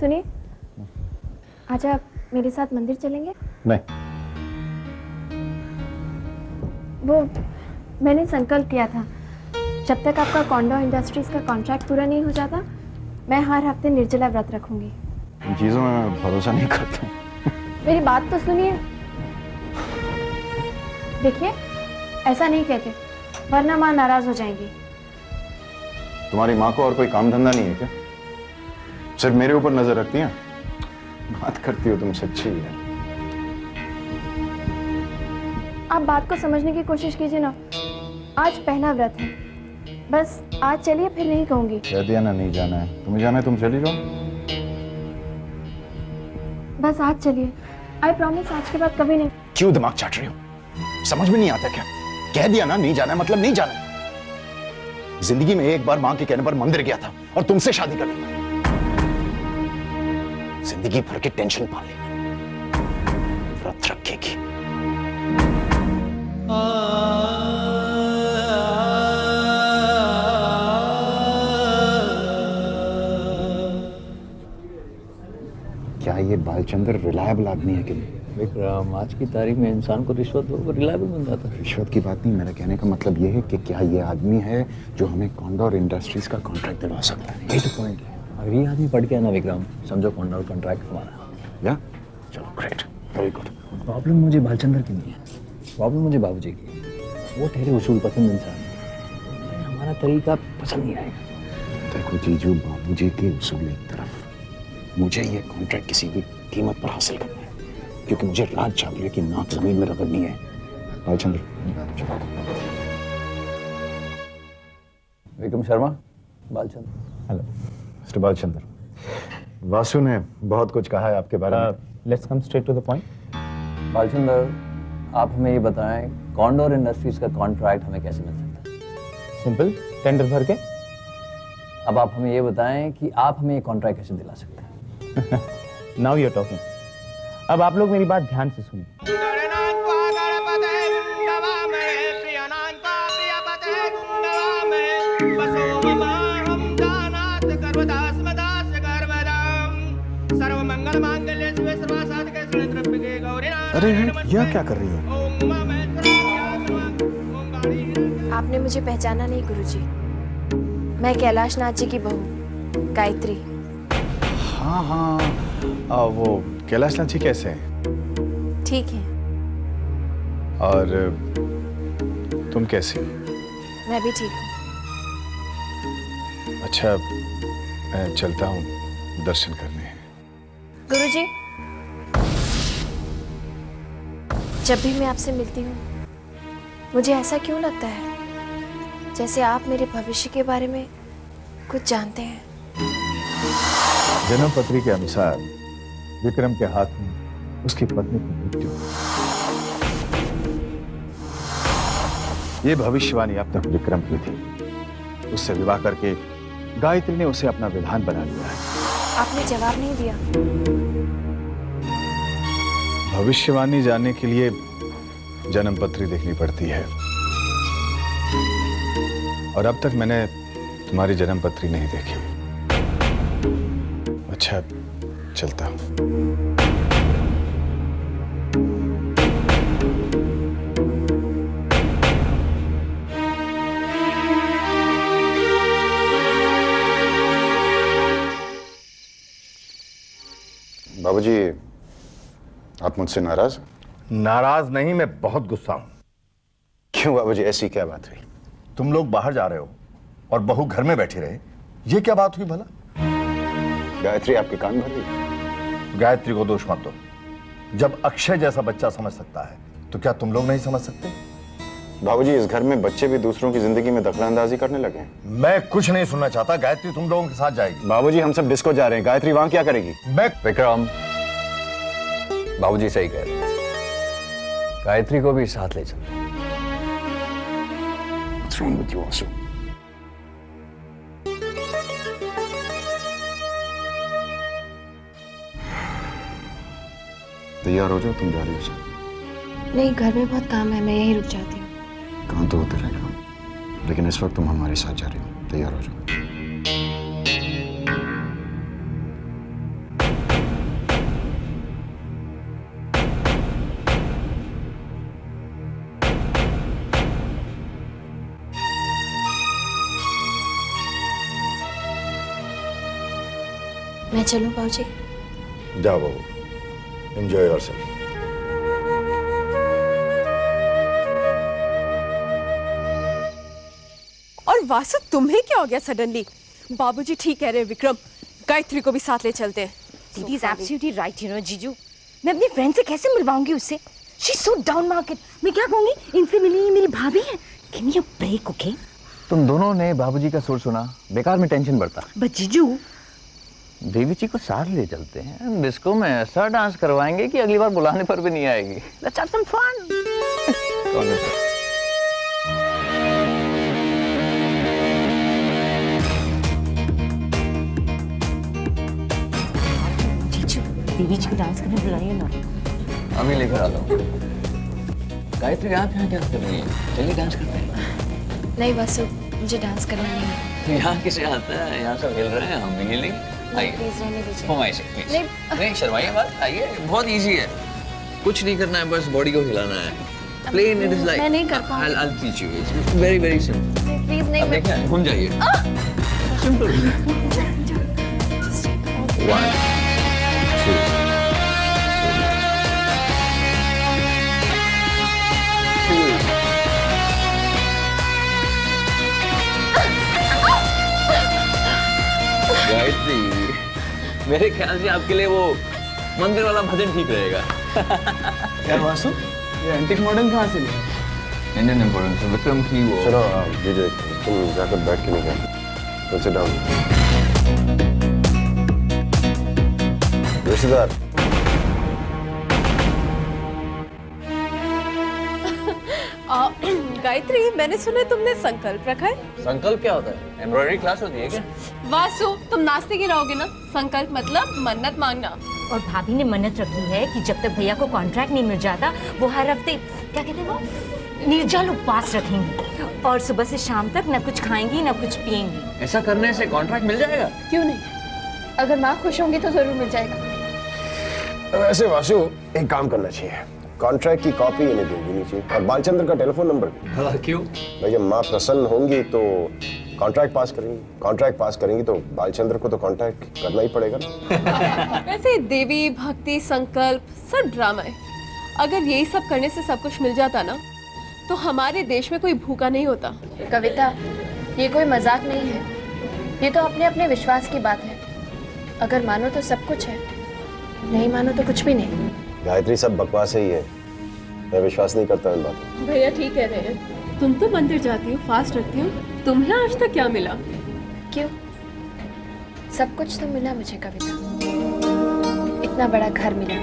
सुनिए, आज आप मेरे साथ मंदिर चलेंगे? नहीं। वो मैंने संकल्प किया था, जब तक आपका कॉन्डोर इंडस्ट्रीज का कॉन्ट्रैक्ट पूरा नहीं हो जाता, मैं हर हफ्ते निर्जला व्रत रखूंगी। इन चीजों में मैं भरोसा नहीं करता हूँ। मेरी बात तो सुनिए। देखिए, ऐसा नहीं कहते, वरना माँ नाराज हो जाएंगी। तुम्हारी माँ को और कोई काम धंधा नहीं है क्या? सिर्फ मेरे ऊपर नजर रखती हैं? बात करती हो तुम सच्ची है। आप बात को समझने की कोशिश कीजिए ना। आज पहला व्रत है, बस आज चलिए, फिर नहीं कहूंगी। कह दिया ना नहीं जाना है, तुम्हें जाना है तुम चली जाओ। बस आज चलिए, आई प्रॉमिस आज के बाद कभी नहीं। क्यों दिमाग चाट रही हो? समझ में नहीं आता क्या? कह दिया ना नहीं जाना है, मतलब नहीं जाना है। जिंदगी में एक बार मां के कहने पर मंदिर गया था और तुमसे शादी कर ली। जिंदगी भर की टेंशन पाल ली। व्रत रखेगी। क्या ये बालचंद्र रिलायबल आदमी है कि नहीं? विक्रम, आज की तारीख में इंसान को रिश्वत दो वो रिलायबल बन जाता है। रिश्वत की बात नहीं, मेरा कहने का मतलब ये है कि क्या ये आदमी है जो हमें कॉन्डोर इंडस्ट्रीज का कॉन्ट्रैक्ट दिलवा सकता है? यही तो पॉइंट है। अगर ये आदमी पढ़ गया ना विक्रम, समझो कॉन्डोर कॉन्ट्रैक्ट हमारा। या चलो, ग्रेट, वेरी गुड। प्रॉब्लम मुझे बालचंद्र की नहीं है, प्रॉब्लम मुझे बाबूजी की है। वो ठहरे उसूल पसंद इंसान है, हमारा तरीका पसंद नहीं आएगा। देखो जीजू, बाबूजी के उसूल एक तरफ, मुझे ये कॉन्ट्रैक्ट किसी भी कीमत पर हासिल करना है, क्योंकि मुझे रात जाग रही है कि नाक जमीन में रगड़नी है। बालचंद्र, विक्रम शर्मा, बालचंद्र। Hello mister Balchandra. वासु ने बहुत कुछ कहा है आपके बारे में। Let's come straight to the point. Balchandra, आप हमें ये बताएं, कॉन्डोर इंडस्ट्रीज का कॉन्ट्रैक्ट हमें कैसे मिल सकता है? सिंपल, टेंडर भर के। अब आप हमें ये बताएं कि आप हमें ये कॉन्ट्रैक्ट कैसे दिला सकते हैं? Now you are talking. अब आप लोग मेरी बात ध्यान से सुनिए। अरे यह क्या कर रही हो? आपने मुझे पहचाना नहीं गुरुजी, मैं कैलाश नाथ जी की बहू गायत्री। हाँ हाँ, वो कैलाश नाथ जी कैसे हैं? ठीक है। और तुम कैसी? मैं भी ठीक हूँ। अच्छा, मैं चलता हूँ दर्शन करने। गुरुजी, जब भी मैं आपसे मिलती हूँ, मुझे ऐसा क्यों लगता है जैसे आप मेरे भविष्य के बारे में कुछ जानते हैं। जन्म पत्री के अनुसार विक्रम के हाथ में उसकी पत्नी की मृत्यु। ये भविष्यवाणी अब तक विक्रम की थी। उससे विवाह करके गायत्री ने उसे अपना विधान बना लिया है। आपने जवाब नहीं दिया। भविष्यवाणी जानने के लिए जन्म पत्री देखनी पड़ती है, और अब तक मैंने तुम्हारी जन्म पत्री नहीं देखी। अच्छा, चलता हूं। बाबूजी, आप मुझसे नाराज? नाराज नहीं, मैं बहुत गुस्सा हूं। क्यों बाबूजी, ऐसी क्या बात हुई? तुम लोग बाहर जा रहे हो और बहू घर में बैठी रहे, ये क्या बात हुई भला? गायत्री आपके कान भर गई? गायत्री को दोष मत दो। जब अक्षय जैसा बच्चा समझ सकता है तो क्या तुम लोग नहीं समझ सकते? बाबूजी, इस घर में बच्चे भी दूसरों की जिंदगी में दखलंदाजी करने लगे हैं। मैं कुछ नहीं सुनना चाहता। गायत्री तुम लोगों के साथ जाएगी। बाबूजी, हम सब डिस्को जा रहे हैं, गायत्री वहां क्या करेगी? मैं विक्रम, बाबूजी सही कह रहे हैं, गायत्री को भी साथ ले चलते हैं। What's wrong with you, Vasu? तैयार हो जाओ, तुम जा रही हो सर? नहीं, घर में बहुत काम है, मैं यहीं रुक जाती हूँ। काम तो होते रहेगा, लेकिन इस वक्त तुम हमारे साथ जा रही हो। तैयार हो जाओ। मैं चलूं बाबूजी? जाओ बाबू, एंजॉय योरसेल्फ। और वासु तुम्हें क्या हो गया सडनली? बाबूजी ठीक कह रहे हैं विक्रम, गायत्री को भी साथ ले चलते हैं। दीदी is absolutely right, you know जीजू। मैं अपनी फ्रेंड से कैसे मिलवाऊंगी उससे? She is so down market. मैं क्या कहूंगी, इनसे मिलनी मेरी भाभी है। Give me a break, okay? तुम दोनों ने बाबूजी का सुर सुना, बेकार में टेंशन बढ़ता। बट जीजू, देवी जी को साथ ले चलते हैं, डिस्को में ऐसा डांस करवाएंगे कि अगली बार बुलाने पर भी नहीं आएगी। Let's have some fun. जीजू देवी जी को डांस करने बुलाइए ना। अभी लेकर आता हूँ। गायत्री आप यहाँ क्या कर रही है? चलिए डांस करते हैं। नहीं वासु, मुझे डांस करना नहीं है। यहाँ किसे आता है? यहाँ सब हिल रहे हैं, हम भी हिलेंगे। आइए, प्लीज रहने दीजिए। फरमाइश प्लीज। नहीं शर्माइए मत, आइए, बहुत इजी है, कुछ नहीं करना है, बस बॉडी को हिलाना है। प्लेन इट इज लाइक, मैं नहीं कर पाऊंगी। I'll teach you, it's very very simple। Please नहीं, अब मैं देखिए, घूम जाइए। सिंपल। 1 2 गायत्री, मेरे ख्याल से आपके लिए वो मंदिर वाला भजन ठीक रहेगा। क्या वासु, ये एंटीक मॉडर्न कहाँ से लिया? इंडियन इम्पोर्टेंस विक्रम की वो। चलो विजय, तुम जाकर बैठ के निकल। Sit down. रिश्तेदार, गायत्री, मैंने सुना तुमने संकल्प रखा है। संकल्प क्या होता है? एम्ब्रॉयडरी क्लास होती है क्या? वासु, तुम नाश्ते की रहोगे ना? संकल्प मतलब मन्नत मांगना। और भाभी ने मन्नत रखी है कि जब तक भैया को कॉन्ट्रैक्ट नहीं मिल जाता, वो हर हफ्ते क्या कहते हैं वो, निर्जल उपवास रखेंगी और सुबह से शाम तक न कुछ खाएंगी न कुछ पिएंगी। ऐसा करने से कॉन्ट्रैक्ट मिल जाएगा? क्यों नहीं? अगर माँ खुश होंगी तो जरूर मिल जाएगा। वैसे वासु, एक काम करना चाहिए, कॉन्ट्रैक्ट की कॉपी इन्हें दे देनी चाहिए और बालचंद्र का टेलीफोन नंबर भी। हाँ, क्यों? भाई जब माँ प्रसन्न होंगी तो कॉन्ट्रैक्ट पास करेंगी, कॉन्ट्रैक्ट पास करेंगी तो बालचंद्र को तो कॉन्ट्रैक्ट करना ही पड़ेगा ना। वैसे देवी भक्ति संकल्प सब ड्रामा है। अगर यही सब करने से सब कुछ मिल जाता ना, तो हमारे देश में कोई भूखा नहीं होता। कविता, ये कोई मजाक नहीं है, ये तो अपने अपने विश्वास की बात है। अगर मानो तो सब कुछ है, नहीं मानो तो कुछ भी नहीं। गायत्री, सब बकवास ही है, मैं विश्वास नहीं करता इन बातों। भैया ठीक कह रहे हैं। तुम तो मंदिर जाती हो, फास्ट रखती हो, तुम्हें आज तक क्या मिला? क्यों? सब कुछ तो मिला मुझे कविता। इतना बड़ा घर मिला,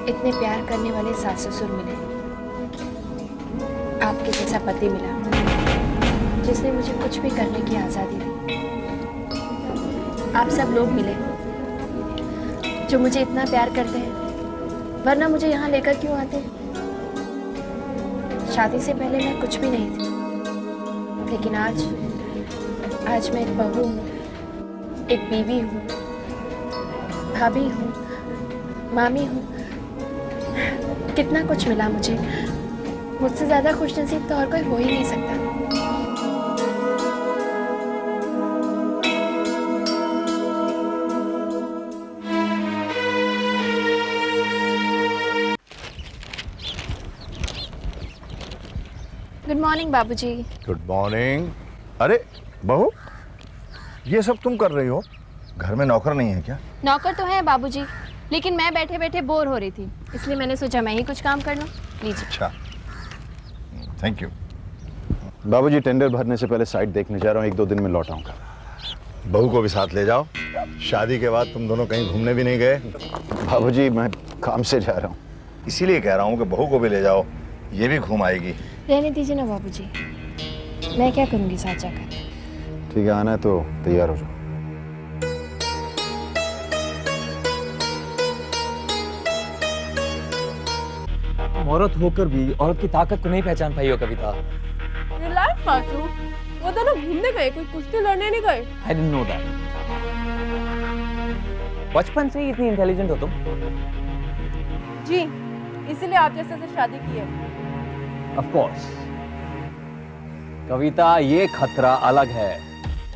इतने प्यार करने वाले सास ससुर मिले, आपके जैसा पति मिला जिसने मुझे कुछ भी करने की आज़ादी दी। आप सब लोग मिले जो मुझे इतना प्यार करते हैं, वरना मुझे यहाँ लेकर क्यों आते हैं? शादी से पहले मैं कुछ भी नहीं थी, लेकिन आज मैं एक बहू हूँ, एक बीवी हूँ, भाभी हूँ, मामी हूँ। कितना कुछ मिला मुझे, मुझसे ज़्यादा खुशनसीब तो और कोई हो ही नहीं सकता। गुड मॉर्निंग बाबूजी। Good morning. अरे बहू, ये सब तुम कर रही हो? घर में नौकर नहीं है क्या? नौकर तो है बाबूजी, लेकिन मैं बैठे बैठे बोर हो रही थी, इसलिए मैंने सोचा मैं ही कुछ काम कर लूं। लीजिए। अच्छा, थैंक यू। बाबूजी, टेंडर भरने से पहले साइट देखने जा रहा हूँ, 1-2 दिन में लौट आऊंगा। बहू को भी साथ ले जाओ। शादी के बाद तुम दोनों कहीं घूमने भी नहीं गए। बाबूजी, मैं काम से जा रहा हूँ। इसीलिए कह रहा हूँ कि बहू को भी ले जाओ, ये भी घूम आएगी। रहने दीजिए ना बाबूजी, मैं क्या करूँगी साथ जाकर। ठीक है, आना है तो तैयार हो जाओ। औरत होकर भी औरत की ताकत को नहीं पहचान पाई हो कविता। रिलैक्स वासु, वो दोनों घूमने गए, कोई कुश्ती लड़ने नहीं गए। I didn't know that. बचपन से ही इतनी इंटेलिजेंट हो तुम? जी, इसीलिए आप जैसे से शादी की है। Of course. कविता, ये खतरा अलग है।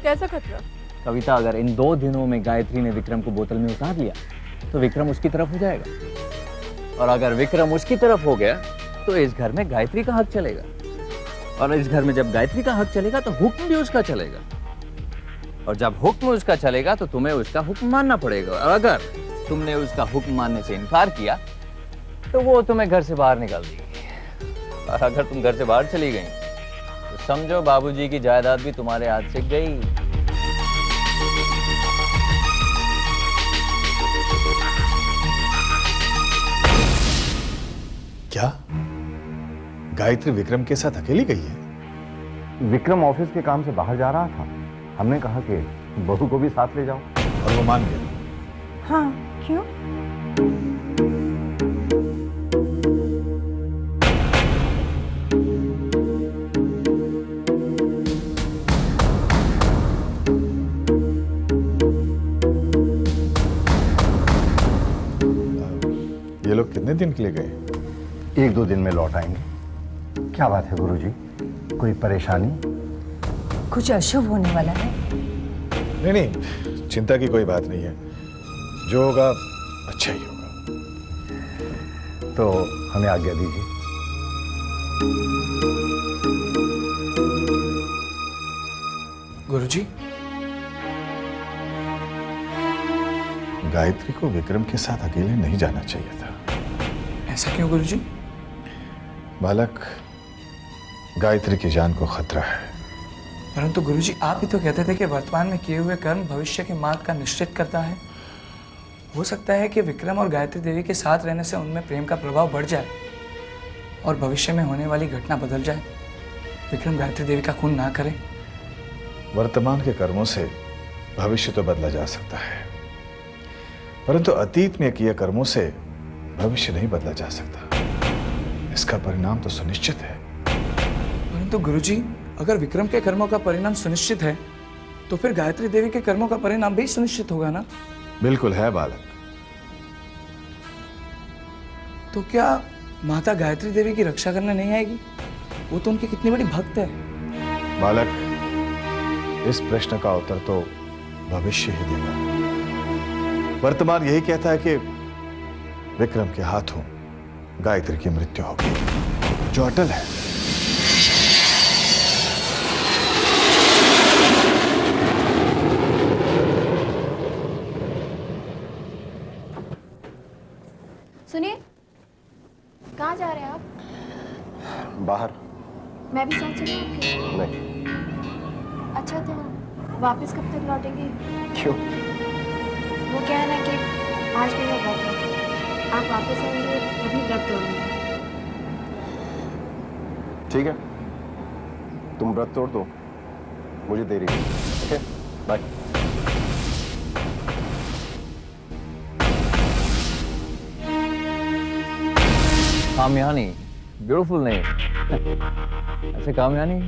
कैसा खतरा? कविता, अगर इन 2 दिनों में गायत्री ने विक्रम को बोतल में उतार लिया तो विक्रम उसकी तरफ हो जाएगा, और अगर विक्रम उसकी तरफ हो गया तो इस घर में गायत्री का हक चलेगा, और इस घर में जब गायत्री का हक चलेगा तो हुक्म भी उसका चलेगा, और जब हुक्म उसका चलेगा तो तुम्हें उसका हुक्म मानना पड़ेगा, और अगर तुमने उसका हुक्म मानने से इनकार किया तो वो तुम्हें घर से बाहर निकाल देगी, और अगर तुम घर से बाहर चली गई तो समझो बाबूजी की जायदाद भी तुम्हारे हाथ से गई। क्या गायत्री विक्रम के साथ अकेली गई है? विक्रम ऑफिस के काम से बाहर जा रहा था, हमने कहा कि बहू को भी साथ ले जाओ, और वो मान गया? हाँ, क्यों? ये लोग कितने दिन के लिए गए? 1-2 दिन में लौट आएंगे। क्या बात है गुरुजी, कोई परेशानी? कुछ अशुभ होने वाला है? नहीं नहीं, चिंता की कोई बात नहीं है, जो होगा अच्छा ही होगा। तो हमें आज्ञा दीजिए। गुरुजी, गायत्री को विक्रम के साथ अकेले नहीं जाना चाहिए था। ऐसा क्यों गुरुजी? बालक, गायत्री की जान को खतरा है। परंतु गुरुजी, आप ही तो कहते थे कि वर्तमान में किए हुए कर्म भविष्य के मार्ग का निश्चित करता है। हो सकता है कि विक्रम और गायत्री देवी के साथ रहने से उनमें प्रेम का प्रभाव बढ़ जाए और भविष्य में होने वाली घटना बदल जाए। विक्रम गायत्री देवी का खून ना करे। वर्तमान के कर्मों से भविष्य तो बदला जा सकता है, परंतु अतीत में किए कर्मों से भविष्य नहीं बदला जा सकता। इसका परिणाम तो सुनिश्चित है। परंतु गुरुजी, अगर विक्रम के कर्मों का परिणाम सुनिश्चित है तो फिर गायत्री देवी के कर्मों का परिणाम भी सुनिश्चित होगा ना? बिल्कुल है बालक। तो क्या माता गायत्री देवी की रक्षा करने नहीं आएगी? वो तो उनकी कितनी बड़ी भक्त है। बालक, इस प्रश्न का उत्तर तो भविष्य ही देगा। वर्तमान यही कहता है कि विक्रम के हाथों गायत्री की मृत्यु होगी, जो अटल है। सुनिए, कहाँ जा रहे हैं आप? बाहर। मैं भी साथ चलूं आपके? नहीं। अच्छा, तो वापस कब तक लौटेंगे? क्यों? वो क्या है ना कि आज मेरा व्रत है, आप वापस आएंगे तभी व्रत तोड़ूंगा। ठीक है, तुम व्रत तोड़ दो, मुझे देरी है। Okay, bye. कामयानी, ब्यूटीफुल नहीं। ऐसे कामयानी,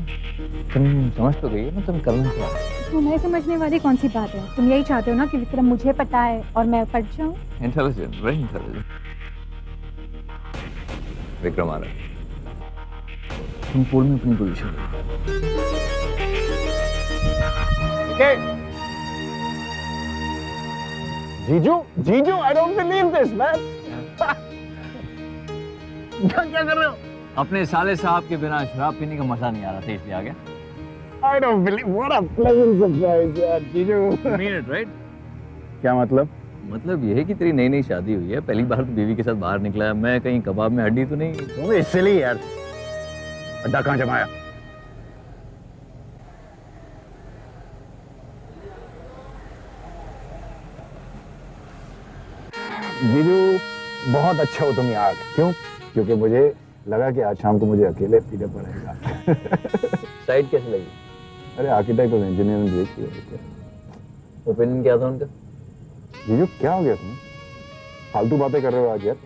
तुम समझ तो गई है ना तुम करना क्या है। तुम्हें समझने वाली कौन सी बात है? तुम यही चाहते हो ना कि विक्रम मुझे पटाए और मैं पट जाऊं? Intelligent, very intelligent. विक्रम आ रहा है, तुम पूल में अपनी पोजीशन जीजू, जीजू, I don't believe this man. क्या कर रहे हो? अपने साले साहब के बिना शराब पीने का मजा नहीं आ रहा था, इसलिए आ गया। I don't believe, what a pleasant surprise यार, जीजू। Mean it, right? क्या मतलब? मतलब ये है कि तेरी नई नई शादी हुई है, पहली बार तो बीवी के साथ बाहर निकला है, मैं कहीं कबाब में हड्डी तो नहीं? तुम इसलिए यार, अड्डा कहाँ जमाया? जीजू, बहुत अच्छा हो तुम यहाँ आ गए। क्यों? क्योंकि मुझे लगा कि आज शाम को मुझे अकेले पीना पड़ेगा। साइड कैसे लगी? अरे आर्किटेक्ट और इंजीनियर ने देख लिया। ओपिनियन क्या था उनका? जीजू क्या हो गया तुम्हें? फालतू बातें कर रहे हो आज यार।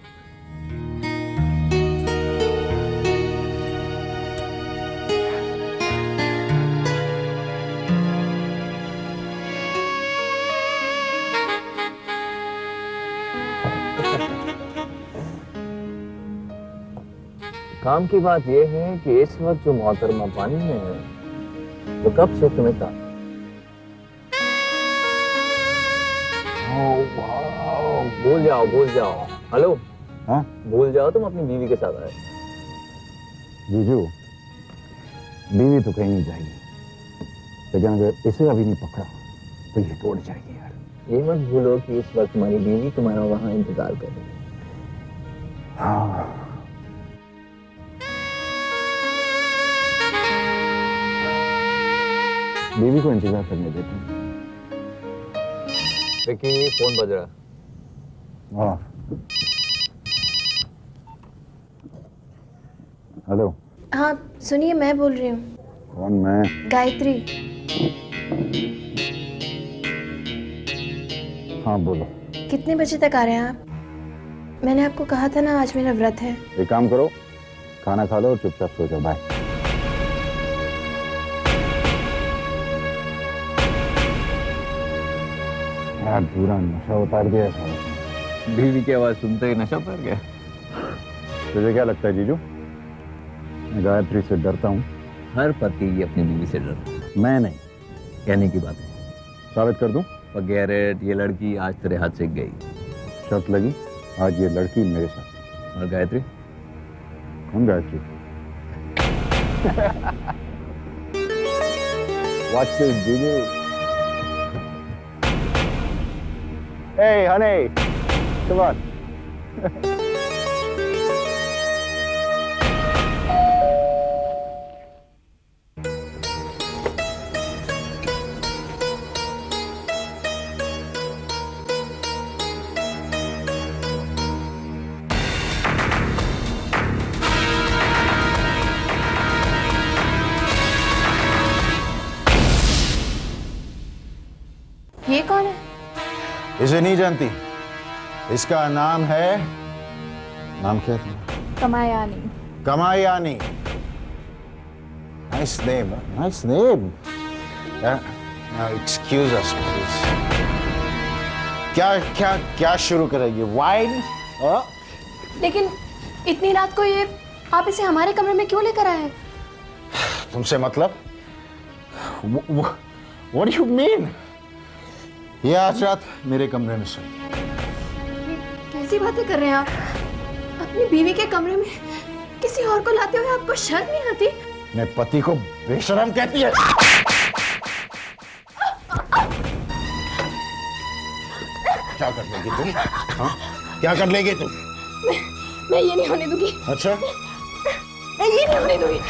काम की बात यह है कि इस वक्त जो मोहतरमा पानी में है, तो कब से तुम्हें था? भूल जाओ। हेलो, हाँ भूल जाओ तुम अपनी बीवी के साथ आए। जीजू, बीवी तो कहीं नहीं जाएगी, लेकिन अगर इसे अभी नहीं पकड़ा तो ये तोड़ जाएगी यार। ये मत भूलो कि इस वक्त तुम्हारी बीवी तुम्हारा वहां इंतजार कर रही है। हाँ, बीवी को इंतजार करने देते हैं। विकी, फोन बज रहा। हाँ, हेलो। हाँ सुनिए, मैं बोल रही हूँ। कौन? मैं? गायत्री। हाँ बोलो। कितने बजे तक आ रहे हैं आप? मैंने आपको कहा था ना आज मेरा व्रत है। एक काम करो, खाना खा लो और चुपचाप सो जाओ। बाय। यार पूरा नशा उतार दिया है साला। बीवी की आवाज सुनते ही नशा उतर गया। तुझे क्या लगता है जीजू, मैं गायत्री से डरता हूँ? हर पति अपनी बीवी से डरता है। मैं नहीं। कहने की बात है। साबित कर दूं? Forget it, ये लड़की आज तेरे हाथ से गई। शर्त लगी, आज ये लड़की मेरे साथ। और गायत्री? कौन गायत्री? Watch this, जीजू। Hey, honey, come on. ये कौन है? इसे नहीं जानती? इसका नाम है, नाम क्या था? Kamayani. Kamayani. Nice name, nice name. Excuse us please. क्या क्या क्या शुरू करेंगे? वाइन? लेकिन इतनी रात को ये आप इसे हमारे कमरे में क्यों लेकर आए? तुमसे मतलब? What do you mean? ये आज रात मेरे कमरे में सोई। कैसी बातें कर रहे हैं आप? अपनी बीवी के कमरे में किसी और को लाते हुए आपको शर्म नहीं आती? मैं पति को बेशरम कहती है? क्या कर लेगी तुम? हाँ? क्या कर लेगी तुम? मैं ये नहीं होने दूंगी। अच्छा, मैं ये नहीं होने दूंगी।